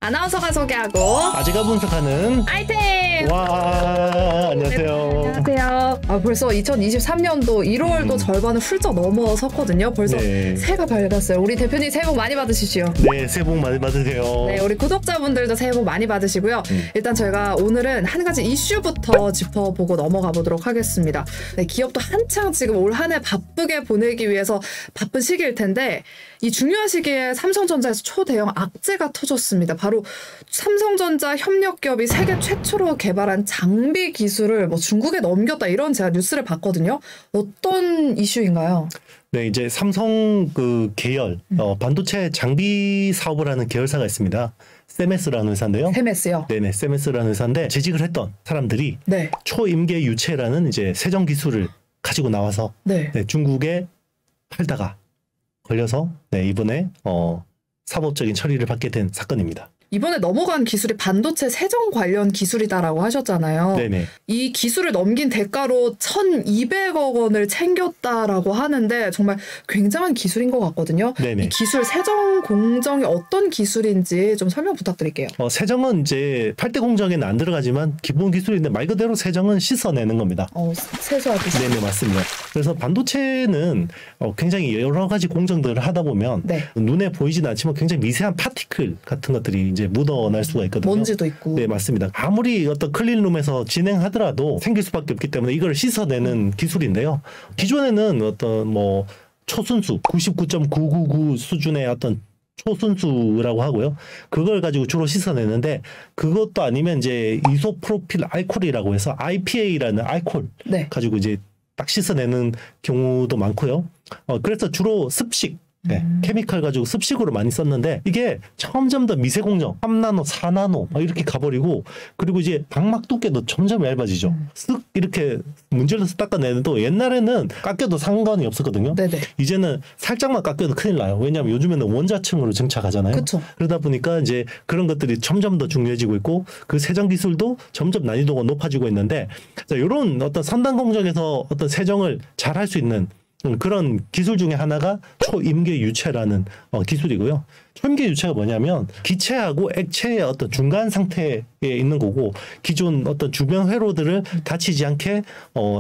아나운서가 소개하고 아재가 분석하는 아이템! 와, 안녕하세요. 안녕하세요. 벌써 2023년도 1월도 절반을 훌쩍 넘어섰거든요. 벌써 네. 새해가 밝았어요. 우리 대표님 새해 복 많이 받으십시오. 네, 새해 복 많이 받으세요. 네, 우리 구독자분들도 새해 복 많이 받으시고요. 일단 저희가 오늘은 한 가지 이슈부터 짚어보고 넘어가 보도록 하겠습니다. 네, 기업도 한창 지금 올 한 해 바쁘게 보내기 위해서 바쁜 시기일 텐데 이 중요한 시기에 삼성전자에서 초대형 악재가 터졌습니다. 바로 삼성전자 협력기업이 세계 최초로 개발한 장비 기술을 중국에 넘겼다, 이런 제가 뉴스를 봤거든요. 어떤 이슈인가요? 네, 이제 삼성 계열 반도체 장비 사업을 하는 계열사가 있습니다. 세메스라는 회사인데요. 세메스요? 네네, 세메스라는 회사인데 재직을 했던 사람들이 네. 초임계 유체라는 이제 세정 기술을 가지고 나와서 네. 네, 중국에 팔다가 걸려서 네, 이번에 사법적인 처리를 받게 된 사건입니다. 이번에 넘어간 기술이 반도체 세정 관련 기술이다라고 하셨잖아요. 네네. 이 기술을 넘긴 대가로 1,200억 원을 챙겼다라고 하는데 정말 굉장한 기술인 것 같거든요. 네네. 이 기술 세정 공정이 어떤 기술인지 좀 설명 부탁드릴게요. 세정은 이제 8대 공정에는 안 들어가지만 기본 기술인데 말 그대로 세정은 씻어내는 겁니다. 세수하듯이. 네네, 맞습니다. 그래서 반도체는 굉장히 여러 가지 공정들을 하다 보면 네. 눈에 보이진 않지만 굉장히 미세한 파티클 같은 것들이 이제 묻어날 수가 있거든요. 먼지도 있고. 네, 맞습니다. 아무리 어떤 클린룸에서 진행하더라도 생길 수밖에 없기 때문에 이걸 씻어내는 기술인데요. 기존에는 어떤 초순수 99.999 수준의 어떤 초순수라고 하고요. 그걸 가지고 주로 씻어내는데, 그것도 아니면 이제 이소프로필 알코올이라고 해서 IPA라는 알코올 네. 가지고 이제 딱 씻어내는 경우도 많고요. 그래서 주로 습식, 네, 케미칼 가지고 습식으로 많이 썼는데, 이게 점점 더 미세 공정 3나노, 4나노 이렇게 가버리고, 그리고 이제 방막 두께도 점점 얇아지죠. 쓱 이렇게 문질러서 닦아내는데 옛날에는 깎여도 상관이 없었거든요. 네네. 이제는 살짝만 깎여도 큰일 나요. 왜냐하면 요즘에는 원자층으로 증착하잖아요. 그쵸. 그러다 보니까 이제 그런 것들이 점점 더 중요해지고 있고, 그 세정 기술도 점점 난이도가 높아지고 있는데, 자, 이런 어떤 선단 공정에서 어떤 세정을 잘 할 수 있는 그런 기술 중에 하나가 초임계 유체라는 기술이고요. 초임계 유체가 뭐냐면 기체하고 액체의 어떤 중간 상태에 있는 거고, 기존 어떤 주변 회로들을 다치지 않게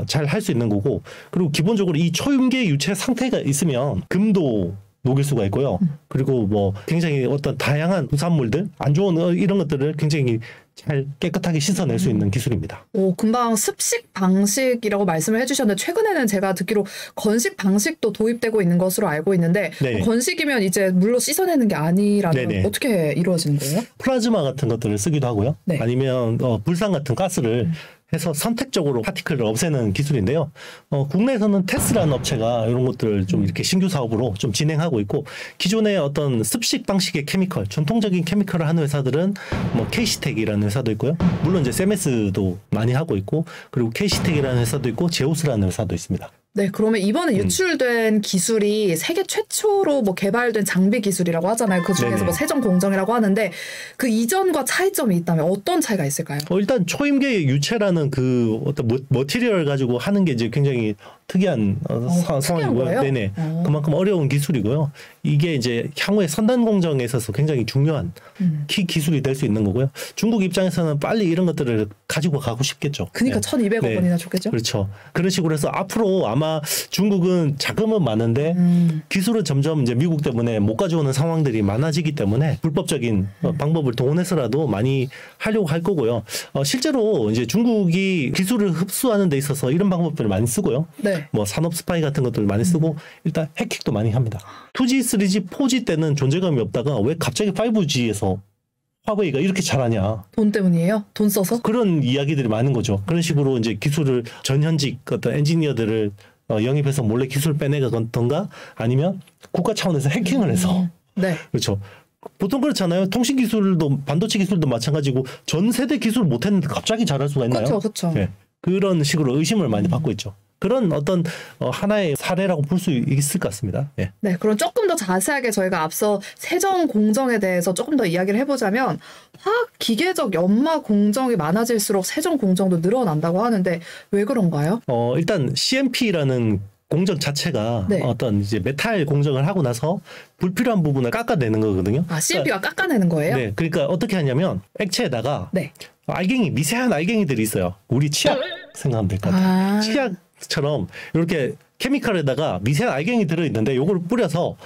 잘 할 수 있는 거고, 그리고 기본적으로 이 초임계 유체 상태가 있으면 금도 녹일 수가 있고요. 그리고 굉장히 어떤 다양한 부산물들, 안 좋은 이런 것들을 굉장히 잘 깨끗하게 씻어낼 수 있는 기술입니다. 금방 습식 방식이라고 말씀을 해주셨는데, 최근에는 제가 듣기로 건식 방식도 도입되고 있는 것으로 알고 있는데, 건식이면 이제 물로 씻어내는 게 아니라면 네네. 어떻게 이루어지는 거예요? 플라즈마 같은 것들을 쓰기도 하고요. 네. 아니면 불상 같은 가스를 해서 선택적으로 파티클을 없애는 기술인데요. 국내에서는 테스라는 업체가 이런 것들을 좀 이렇게 신규 사업으로 좀 진행하고 있고, 기존의 어떤 습식 방식의 케미컬, 전통적인 케미컬을 하는 회사들은 케이시텍이라는 회사도 있고요. 물론 이제 세메스도 많이 하고 있고, 그리고 케이시텍이라는 회사도 있고, 제우스라는 회사도 있습니다. 네, 그러면 이번에 유출된 기술이 세계 최초로 개발된 장비 기술이라고 하잖아요. 그 중에서 세정 공정이라고 하는데, 그 이전과 차이점이 있다면 어떤 차이가 있을까요? 일단 초임계 유체라는 그 어떤 머티리얼 가지고 하는 게 이제 굉장히 특이한 상황이고요. 네네. 그만큼 어려운 기술이고요. 이게 이제 향후에 선단 공정에 있어서 굉장히 중요한 키 기술이 될 수 있는 거고요. 중국 입장에서는 빨리 이런 것들을 가지고 가고 싶겠죠. 그러니까 1,200억 원이나 줬겠죠? 그렇죠. 그런 식으로 해서 앞으로 아마 중국은 자금은 많은데 기술은 점점 이제 미국 때문에 못 가져오는 상황들이 많아지기 때문에 불법적인 방법을 동원해서라도 많이 하려고 할 거고요. 실제로 이제 중국이 기술을 흡수하는 데 있어서 이런 방법들을 많이 쓰고요. 네. 산업 스파이 같은 것들을 많이 쓰고, 일단 해킹도 많이 합니다. 2G, 3G, 4G 때는 존재감이 없다가 왜 갑자기 5G에서 화웨이가 이렇게 잘하냐. 돈 때문이에요? 돈 써서? 그런 이야기들이 많은 거죠. 그런 식으로 이제 기술을 전현직 어떤 엔지니어들을 영입해서 몰래 기술을 빼내거든가, 아니면 국가 차원에서 해킹을 해서. 네. 그렇죠. 보통 그렇잖아요. 통신 기술도, 반도체 기술도 마찬가지고 전 세대 기술 못했는데 갑자기 잘할 수가 있나요? 그렇죠. 네. 그런 식으로 의심을 많이 받고 있죠. 그런 어떤 하나의 사례라고 볼 수 있을 것 같습니다. 네. 네, 그럼 조금 더 자세하게 저희가 앞서 세정 공정에 대해서 조금 더 이야기를 해보자면, 화학 기계적 연마 공정이 많아질수록 세정 공정도 늘어난다고 하는데 왜 그런가요? 일단 CMP라는 공정 자체가 네. 어떤 이제 메탈 공정을 하고 나서 불필요한 부분을 깎아내는 거거든요. 아, CMP가 깎아내는 거예요? 네, 그러니까 어떻게 하냐면 액체에다가 네. 알갱이, 미세한 알갱이들이 있어요. 우리 치약 생각하면 될 것 같아요. 아. 치약처럼 이렇게 케미칼에다가 미세한 알갱이 들어있는데 요걸 뿌려서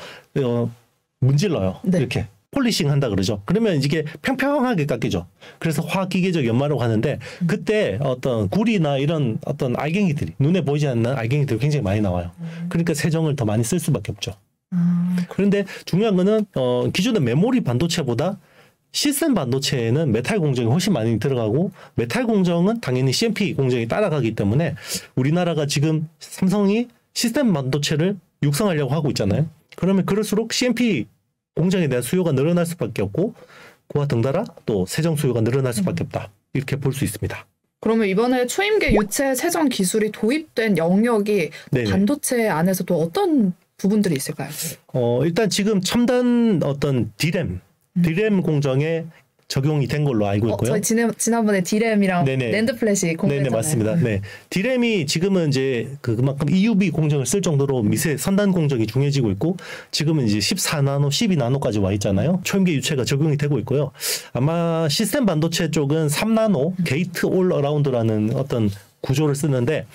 문질러요. 네. 이렇게 폴리싱 한다 그러죠. 그러면 이게 평평하게 깎이죠. 그래서 화기계적 연마라고 하는데 그때 어떤 구리나 이런 어떤 알갱이들이 눈에 보이지 않는 알갱이들이 굉장히 많이 나와요. 그러니까 세정을 더 많이 쓸 수밖에 없죠. 그런데 중요한 거는 기존의 메모리 반도체보다 시스템 반도체에는 메탈 공정이 훨씬 많이 들어가고 메탈 공정은 당연히 CMP 공정이 따라가기 때문에 우리나라가 지금 삼성이 시스템 반도체를 육성하려고 하고 있잖아요. 그러면 그럴수록 CMP 공정에 대한 수요가 늘어날 수밖에 없고 그와 덩달아 또 세정 수요가 늘어날 수밖에 없다. 이렇게 볼 수 있습니다. 그러면 이번에 초임계 유체 세정 기술이 도입된 영역이 네네. 반도체 안에서도 어떤 부분들이 있을까요? 일단 지금 첨단 어떤 디램 공정에 적용이 된 걸로 알고 있고요. 저희 지난번에 디램이랑 네네. 낸드 플래시 공부했잖아요. 네네, 맞습니다. 네. 디램이 지금은 이제 그만큼 EUV 공정을 쓸 정도로 미세 선단 공정이 중요해지고 있고 지금은 이제 14나노, 12나노까지 와 있잖아요. 초임계 유체가 적용이 되고 있고요. 아마 시스템 반도체 쪽은 3나노 게이트 올 어라운드라는 어떤 구조를 쓰는데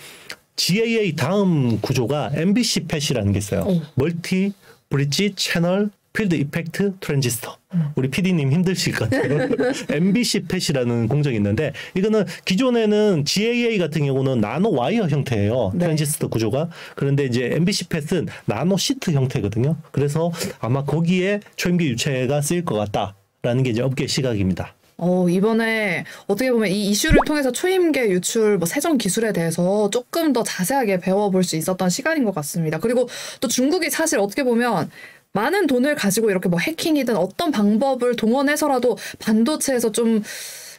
GAA 다음 구조가 MBC 팻이라는 게 있어요. 멀티 브릿지 채널 필드 이펙트 트랜지스터. 우리 PD님 힘드실 것 같아요. MBC 팻이라는 공정이 있는데 이거는 기존에는 GAA 같은 경우는 나노 와이어 형태예요. 네. 트랜지스터 구조가. 그런데 이제 MBC 팻은 나노 시트 형태거든요. 그래서 아마 거기에 초임계 유체가 쓰일 것 같다라는 게 이제 업계 시각입니다. 이번에 어떻게 보면 이 이슈를 통해서 초임계 유출 세정 기술에 대해서 조금 더 자세하게 배워볼 수 있었던 시간인 것 같습니다. 그리고 또 중국이 사실 어떻게 보면 많은 돈을 가지고 이렇게 해킹이든 어떤 방법을 동원해서라도 반도체에서 좀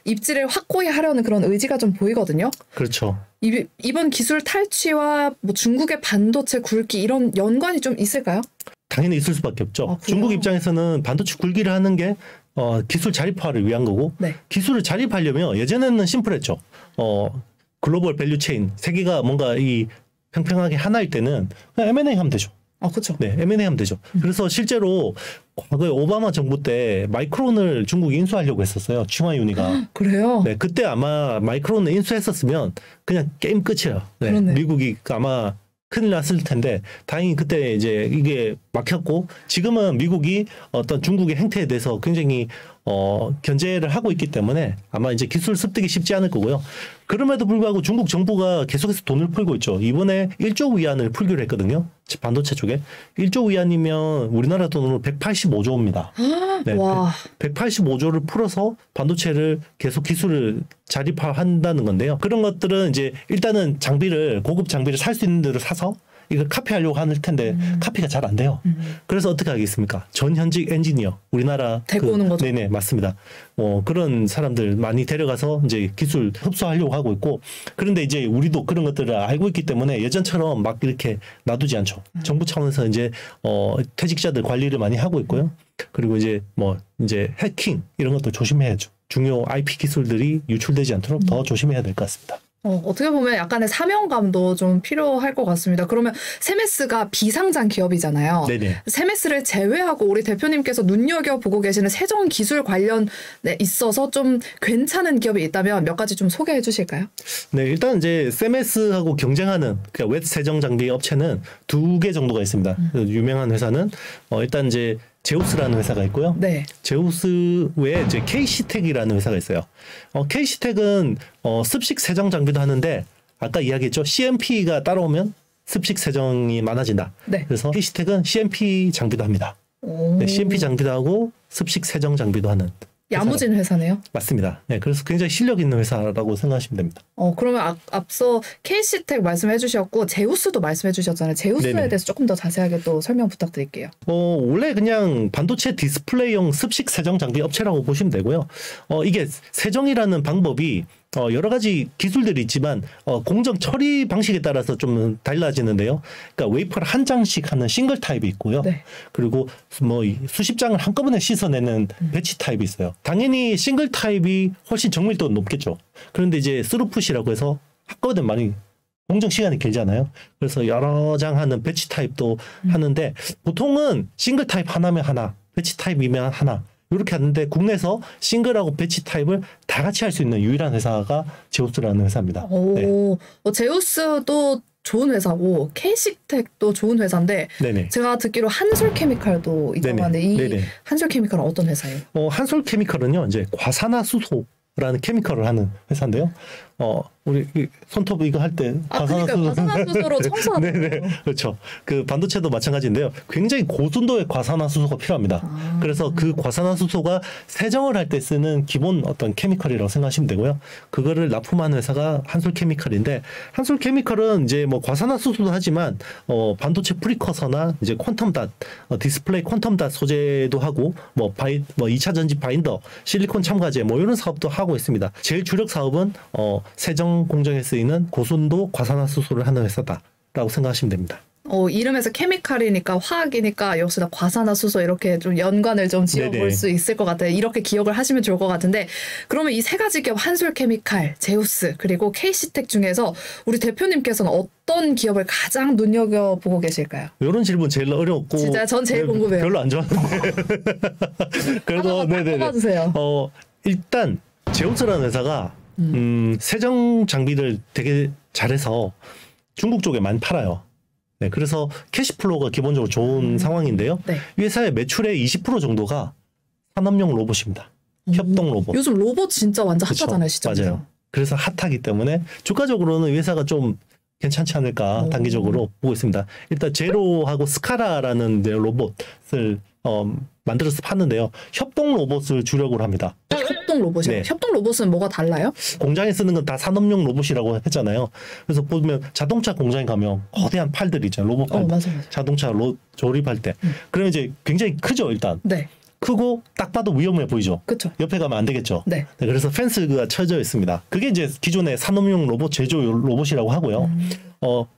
입지를 확고히 하려는 그런 의지가 좀 보이거든요. 그렇죠. 이번 기술 탈취와 중국의 반도체 굵기 이런 연관이 좀 있을까요? 당연히 있을 수밖에 없죠. 중국 입장에서는 반도체 굵기를 하는 게 기술 자립화를 위한 거고 네. 기술을 자립하려면 예전에는 심플했죠. 글로벌 밸류체인 세계가 뭔가 이 평평하게 하나일 때는 그냥 M&A 하면 되죠. 그렇죠. 네, M&A 하면 되죠. 그래서 실제로 과거에 오바마 정부 때 마이크론을 중국이 인수하려고 했었어요. 칭화윤이가. 그래요? 네, 그때 아마 마이크론을 인수했었으면 그냥 게임 끝이에요. 네, 미국이 아마 큰일 났을 텐데 다행히 그때 이제 이게 막혔고 지금은 미국이 어떤 중국의 행태에 대해서 굉장히 견제를 하고 있기 때문에 아마 이제 기술 습득이 쉽지 않을 거고요. 그럼에도 불구하고 중국 정부가 계속해서 돈을 풀고 있죠. 이번에 1조 위안을 풀기로 했거든요. 반도체 쪽에. 1조 위안이면 우리나라 돈으로 185조입니다. 네, 와. 185조를 풀어서 반도체를 계속 기술을 자립화한다는 건데요. 그런 것들은 이제 일단은 고급 장비를 살 수 있는 데를 사서 이걸 카피하려고 할 텐데 카피가 잘 안 돼요. 그래서 어떻게 하겠습니까? 전현직 엔지니어 우리나라 데리고 오는 거죠. 네네, 맞습니다. 그런 사람들 많이 데려가서 이제 기술 흡수하려고 하고 있고 그런데 이제 우리도 그런 것들을 알고 있기 때문에 예전처럼 막 이렇게 놔두지 않죠. 정부 차원에서 이제 퇴직자들 관리를 많이 하고 있고요. 그리고 이제 이제 해킹 이런 것도 조심해야죠. 중요 IP 기술들이 유출되지 않도록 더 조심해야 될 것 같습니다. 어떻게 보면 약간의 사명감도 좀 필요할 것 같습니다. 그러면 세메스가 비상장 기업이잖아요. 네네. 세메스를 제외하고 우리 대표님께서 눈여겨보고 계시는 세정 기술 관련에 있어서 좀 괜찮은 기업이 있다면 몇 가지 좀 소개해 주실까요? 네, 일단 이제 세메스하고 경쟁하는 그러니까 웹 세정 장비 업체는 2개 정도가 있습니다. 유명한 회사는 일단 이제 제우스라는 회사가 있고요. 네. 제우스 외에 이제 KC텍이라는 회사가 있어요. KC텍은 습식 세정 장비도 하는데 아까 이야기했죠. CMP가 따라오면 습식 세정이 많아진다. 네. 그래서 KC텍은 CMP 장비도 합니다. 네, CMP 장비도 하고 습식 세정 장비도 하는. 야무진 회사네요. 맞습니다. 네, 그래서 굉장히 실력 있는 회사라고 생각하시면 됩니다. 그러면 앞서 KC텍 말씀해 주셨고 제우스도 말씀해 주셨잖아요. 제우스에 네네. 대해서 조금 더 자세하게 또 설명 부탁드릴게요. 원래 그냥 반도체 디스플레이용 습식 세정 장비 업체라고 보시면 되고요. 이게 세정이라는 방법이 여러 가지 기술들이 있지만 공정 처리 방식에 따라서 좀 달라지는데요. 그러니까 웨이퍼를 한 장씩 하는 싱글 타입이 있고요. 네. 그리고 수십 장을 한꺼번에 씻어내는 배치 타입이 있어요. 당연히 싱글 타입이 훨씬 정밀도가 높겠죠. 그런데 이제 스루풋이라고 해서 한꺼번에 많이 공정 시간이 길잖아요. 그래서 여러 장 하는 배치 타입도 하는데 보통은 싱글 타입 하나면 하나, 배치 타입이면 하나 이렇게 하는데 국내에서 싱글하고 배치 타입을 다 같이 할 수 있는 유일한 회사가 제우스라는 회사입니다. 오, 제우스도 좋은 회사고 K식텍도 좋은 회사인데 네네. 제가 듣기로 한솔케미칼도 있다고 하는데 이 네네. 한솔케미칼은 어떤 회사예요? 한솔케미칼은요 이제 과산화수소라는 케미컬을 하는 회사인데요. 우리 손톱 이거 할 때 그러니까 과산화수소로 청소하는 네네 그렇죠. 그 반도체도 마찬가지인데요. 굉장히 고순도의 과산화수소가 필요합니다. 그래서 그 과산화수소가 세정을 할 때 쓰는 기본 어떤 케미컬이라고 생각하시면 되고요. 그거를 납품하는 회사가 한솔케미칼인데 한솔케미칼은 이제 뭐 과산화수소도 하지만 반도체 프리커서나 이제 퀀텀닷 디스플레이 퀀텀닷 소재도 하고 뭐 2차 전지 바인더, 실리콘 첨가제 뭐 이런 사업도 하고 있습니다. 제일 주력 사업은 세정 공정에 쓰이는 고순도 과산화수소를 하는 회사다라고 생각하시면 됩니다. 이름에서 케미칼이니까 화학이니까 역시나 과산화수소 이렇게 좀 연관을 좀 지어볼 수 있을 것 같아요. 이렇게 기억을 하시면 좋을 것 같은데 그러면 이 세 가지 기업 한솔케미칼, 제우스 그리고 K식텍 중에서 우리 대표님께서는 어떤 기업을 가장 눈여겨보고 계실까요? 이런 질문 제일 어렵고 진짜 전 제일 궁금해요. 별로 안 좋아하는데 그래도 네네네. 뽑아주세요. 일단 제우스라는 회사가 세정 장비를 되게 잘해서 중국 쪽에 많이 팔아요. 네, 그래서 캐시플로우가 기본적으로 좋은 상황인데요. 네. 이 회사의 매출의 20% 정도가 산업용 로봇입니다. 협동 로봇. 요즘 로봇 진짜 완전 그쵸? 핫하잖아요, 시장에서. 맞아요. 그래서 핫하기 때문에 주가적으로는 이 회사가 좀 괜찮지 않을까 단기적으로 보고 있습니다. 일단 제로하고 스카라라는 로봇을 만들어서 파는데요. 협동 로봇을 주력으로 합니다. 협동 로봇이요? 네. 협동 로봇은 뭐가 달라요? 공장에 쓰는 건 다 산업용 로봇이라고 했잖아요. 그래서 보면 자동차 공장에 가면 거대한 팔들이 있잖아요. 로봇 팔. 맞아요. 자동차 조립할 때. 그러면 이제 굉장히 크죠, 일단. 네. 크고 딱 봐도 위험해 보이죠. 그렇죠. 옆에 가면 안 되겠죠. 네. 그래서 펜스가 쳐져 있습니다. 그게 이제 기존의 산업용 로봇 제조 로봇이라고 하고요.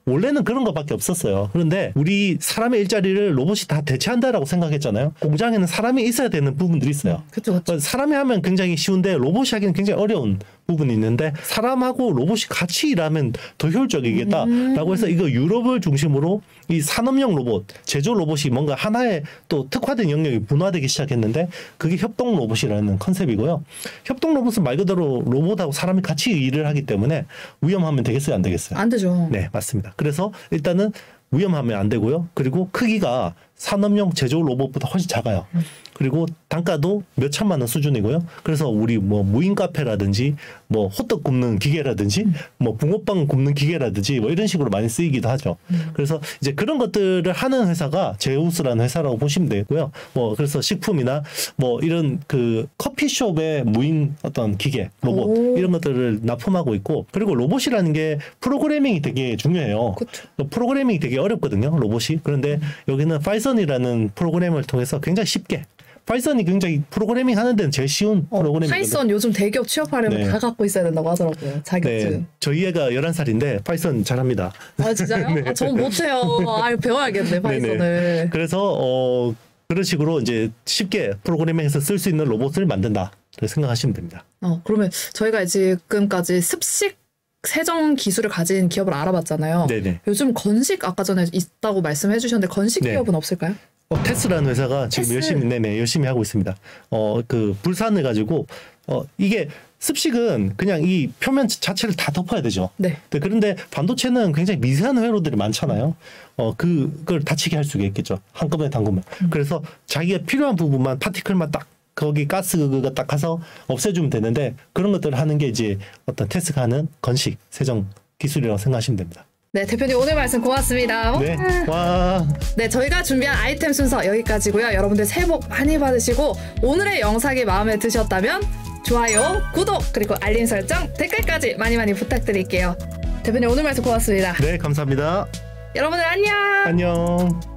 원래는 그런 것밖에 없었어요. 그런데 우리 사람의 일자리를 로봇이 다 대체한다라고 생각했잖아요. 공장에는 사람이 있어야 되는 부분들이 있어요. 그렇죠. 사람이 하면 굉장히 쉬운데 로봇이 하기는 굉장히 어려운 부분이 있는데 사람하고 로봇이 같이 일하면 더 효율적이겠다라고 해서 이거 유럽을 중심으로 이 산업용 로봇, 제조 로봇이 뭔가 하나의 또 특화된 영역이 분화되기 시작했는데 그게 협동 로봇이라는 컨셉이고요. 협동 로봇은 말 그대로 로봇하고 사람이 같이 일을 하기 때문에 위험하면 되겠어요, 안 되겠어요? 안 되죠. 네, 맞습니다. 그래서 일단은 위험하면 안 되고요. 그리고 크기가 산업용 제조 로봇보다 훨씬 작아요. 그리고 단가도 몇 천만 원 수준이고요. 그래서 우리 뭐 무인 카페라든지 뭐 호떡 굽는 기계라든지 뭐 붕어빵 굽는 기계라든지 뭐 이런 식으로 많이 쓰이기도 하죠. 그래서 이제 그런 것들을 하는 회사가 제우스라는 회사라고 보시면 되고요. 뭐 그래서 식품이나 뭐 이런 그 커피숍의 무인 어떤 기계, 로봇 이런 것들을 납품하고 있고 그리고 로봇이라는 게 프로그래밍이 되게 중요해요. 그쵸. 프로그래밍이 되게 어렵거든요. 로봇이. 그런데 여기는 파이썬이라는 프로그램을 통해서 굉장히 쉽게 파이썬이 굉장히 프로그래밍 하는 데는 제일 쉬운 프로그램이거든요. 파이썬 요즘 대기업 취업하려면 네. 다 갖고 있어야 된다고 하더라고요. 자격증. 네, 저희 애가 11살인데 파이썬 잘합니다. 아 진짜요? 네. 전 못해요. 배워야겠네 파이썬을. 네네. 그래서 그런 식으로 이제 쉽게 프로그래밍해서 쓸 수 있는 로봇을 만든다. 생각하시면 됩니다. 그러면 저희가 지금까지 습식 세정 기술을 가진 기업을 알아봤잖아요. 네네. 요즘 건식 아까 전에 있다고 말씀해 주셨는데 건식 네. 기업은 없을까요? 테스라는 회사가 지금 열심히 하고 있습니다. 그 불산을 가지고 이게 습식은 그냥 이 표면 자체를 다 덮어야 되죠. 네. 그런데 반도체는 굉장히 미세한 회로들이 많잖아요. 그걸 다치게 할 수가 있겠죠. 한꺼번에 담그면. 그래서 자기가 필요한 부분만 파티클만 딱 거기 가스가 딱 가서 없애주면 되는데 그런 것들을 하는 게 이제 어떤 테스가 하는 건식 세정 기술이라고 생각하시면 됩니다. 네, 대표님 오늘 말씀 고맙습니다. 네, 와. 네, 저희가 준비한 아이템 순서 여기까지고요. 여러분들 새해 복 많이 받으시고 오늘의 영상이 마음에 드셨다면 좋아요, 구독, 그리고 알림 설정, 댓글까지 많이 부탁드릴게요. 대표님 오늘 말씀 고맙습니다. 네, 감사합니다. 여러분들 안녕. 안녕.